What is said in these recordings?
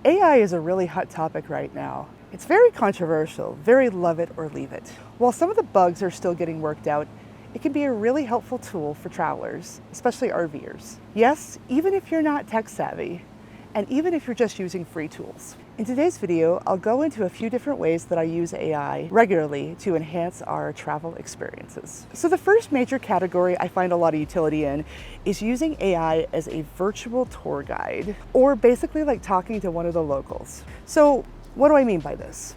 AI is a really hot topic right now. It's very controversial, very love it or leave it. While some of the bugs are still getting worked out, it can be a really helpful tool for travelers, especially RVers. Yes, even if you're not tech savvy, and even if you're just using free tools. In today's video, I'll go into a few different ways that I use AI regularly to enhance our travel experiences. So the first major category I find a lot of utility in is using AI as a virtual tour guide, or basically like talking to one of the locals. So what do I mean by this?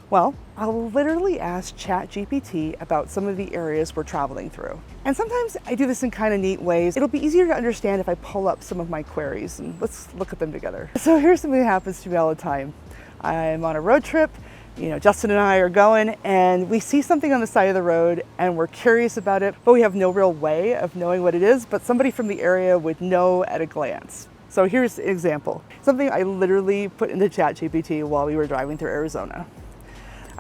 Well, I'll literally ask ChatGPT about some of the areas we're traveling through. And sometimes I do this in kind of neat ways. It'll be easier to understand if I pull up some of my queries, and let's look at them together. So here's something that happens to me all the time. I'm on a road trip, Justin and I are going, and we see something on the side of the road and we're curious about it, but we have no real way of knowing what it is, but somebody from the area would know at a glance. So here's an example. Something I literally put into ChatGPT while we were driving through Arizona.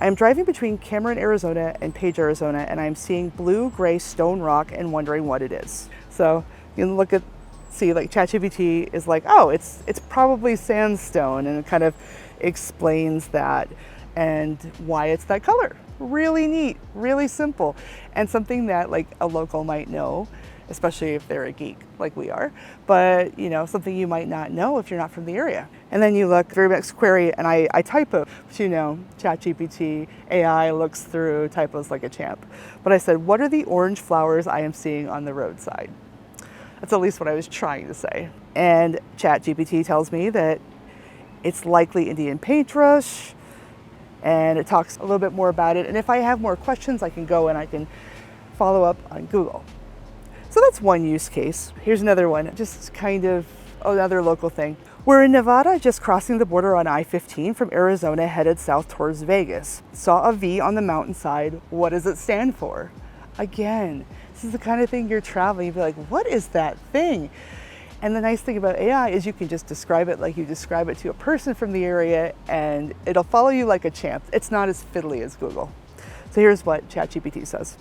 I am driving between Cameron, Arizona and Page, Arizona, and I'm seeing blue-gray stone rock and wondering what it is. So you can see like ChatGPT is like, oh, it's probably sandstone, and it kind of explains that and why it's that color. Really neat, really simple, and something that like a local might know, especially if they're a geek like we are, but something you might not know if you're not from the area. And then you look through next query and I typo, but ChatGPT AI looks through typos like a champ. But I said, what are the orange flowers I am seeing on the roadside? That's at least what I was trying to say. And ChatGPT tells me that it's likely Indian paintbrush, and it talks a little bit more about it. And if I have more questions, I can go and I can follow up on Google. So that's one use case. Here's another one, just kind of another local thing. We're in Nevada, just crossing the border on I-15 from Arizona, headed south towards Vegas. Saw a V on the mountainside. What does it stand for? Again, this is the kind of thing you're traveling, you'd be like, what is that thing? And the nice thing about AI is you can just describe it like you describe it to a person from the area, and it'll follow you like a champ. It's not as fiddly as Google. So here's what ChatGPT says.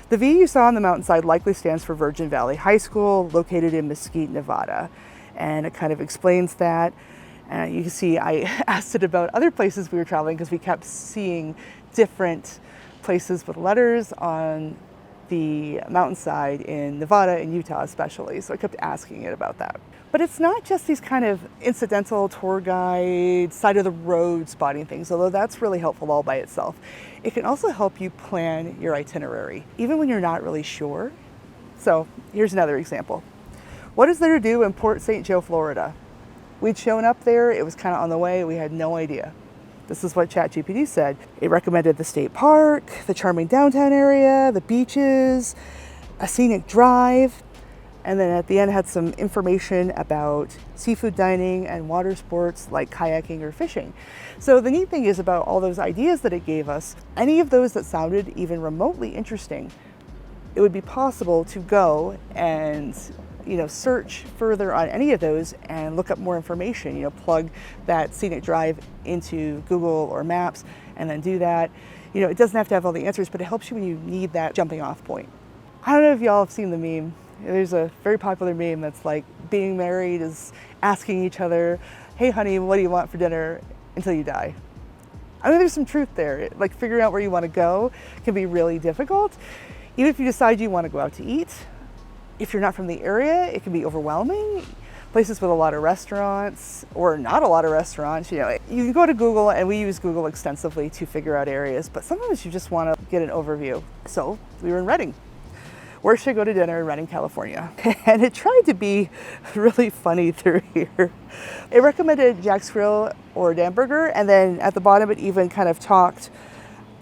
The V you saw on the mountainside likely stands for Virgin Valley High School, located in Mesquite, Nevada. And it kind of explains that. You can see I asked it about other places we were traveling because we kept seeing different places with letters on the mountainside in Nevada and Utah especially. So I kept asking it about that. But it's not just these kind of incidental tour guide, side of the road spotting things, although that's really helpful all by itself. It can also help you plan your itinerary, even when you're not really sure. So here's another example. What is there to do in Port St. Joe, Florida? We'd shown up there, it was kind of on the way, we had no idea. This is what ChatGPT said. It recommended the state park, the charming downtown area, the beaches, a scenic drive, and then at the end had some information about seafood dining and water sports like kayaking or fishing. So the neat thing is about all those ideas that it gave us, any of those that sounded even remotely interesting, it would be possible to go and search further on any of those and look up more information, plug that scenic drive into Google or Maps and then do that. It doesn't have to have all the answers, but it helps you when you need that jumping off point. I don't know if y'all have seen the meme. There's a very popular meme that's like being married is asking each other, hey honey, what do you want for dinner until you die? I mean, there's some truth there. Like figuring out where you want to go can be really difficult. Even if you decide you want to go out to eat, if you're not from the area, it can be overwhelming. Places with a lot of restaurants or not a lot of restaurants, you can go to Google, and we use Google extensively to figure out areas, but sometimes you just want to get an overview. So we were in Redding. Where should I go to dinner in Redding, California? And it tried to be really funny through here. It recommended Jack's Grill or Damburger, and then at the bottom it even kind of talked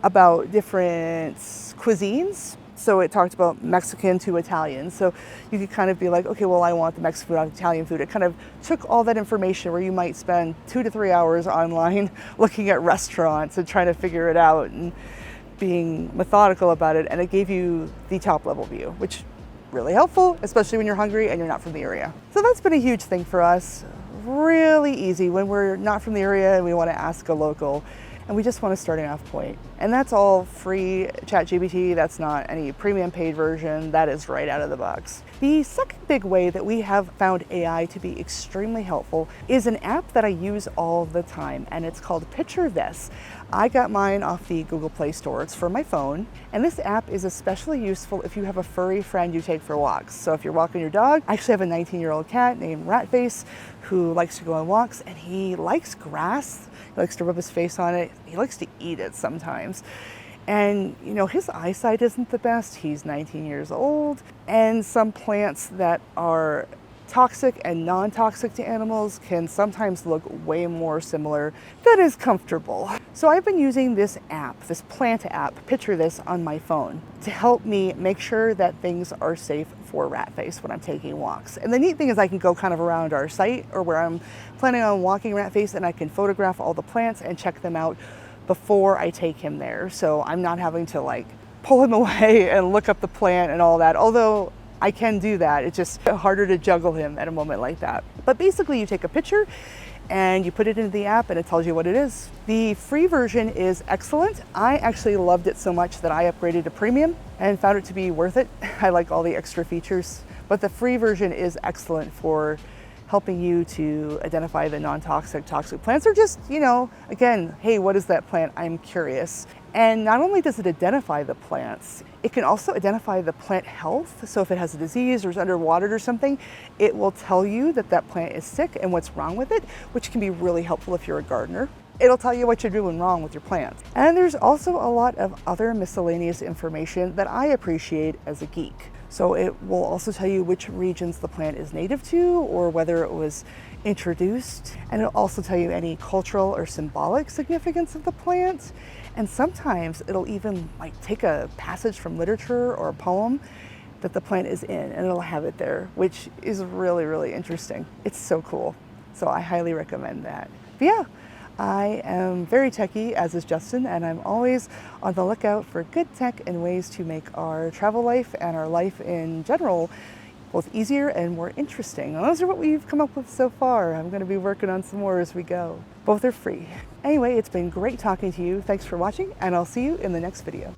about different cuisines. So it talked about Mexican to Italian. So you could kind of be like, okay, well, I want the Mexican food, Italian food. It kind of took all that information where you might spend 2 to 3 hours online looking at restaurants and trying to figure it out and being methodical about it. And it gave you the top level view, which really helpful, especially when you're hungry and you're not from the area. So that's been a huge thing for us. Really easy when we're not from the area and we want to ask a local. and we just want a starting off point. And that's all free ChatGPT. That's not any premium paid version. That is right out of the box. The second big way that we have found AI to be extremely helpful is an app that I use all the time, and it's called Picture This. I got mine off the Google Play Store. It's for my phone, and this app is especially useful if you have a furry friend you take for walks. So if you're walking your dog, I actually have a 19-year-old cat named Ratface who likes to go on walks, and he likes grass. He likes to rub his face on it. He likes to eat it sometimes. And you know, his eyesight isn't the best. He's 19 years old, and some plants that are toxic and non-toxic to animals can sometimes look way more similar than is comfortable. So I've been using this app, this plant app, Picture This, on my phone to help me make sure that things are safe for Ratface when I'm taking walks. And the neat thing is I can go kind of around our site or where I'm planning on walking Ratface, and I can photograph all the plants and check them out before I take him there. So I'm not having to like pull him away and look up the plant and all that, although I can do that. It's just harder to juggle him at a moment like that. But basically you take a picture and you put it into the app and it tells you what it is. The free version is excellent. I actually loved it so much that I upgraded to premium and found it to be worth it. I like all the extra features, but the free version is excellent for helping you to identify the non-toxic, toxic plants, or just, you know, again, hey, what is that plant? I'm curious. And not only does it identify the plants, it can also identify the plant health. So if it has a disease or is underwatered or something, it will tell you that that plant is sick and what's wrong with it, which can be really helpful if you're a gardener. It'll tell you what you're doing wrong with your plants. And there's also a lot of other miscellaneous information that I appreciate as a geek. So it will also tell you which regions the plant is native to or whether it was introduced. And it'll also tell you any cultural or symbolic significance of the plant. And sometimes it'll even like take a passage from literature or a poem that the plant is in, and it'll have it there, which is really, really interesting. It's so cool. So I highly recommend that. But yeah, I am very techie, as is Justin, and I'm always on the lookout for good tech and ways to make our travel life and our life in general both easier and more interesting. And those are what we've come up with so far. I'm going to be working on some more as we go. Both are free. Anyway, it's been great talking to you. Thanks for watching, and I'll see you in the next video.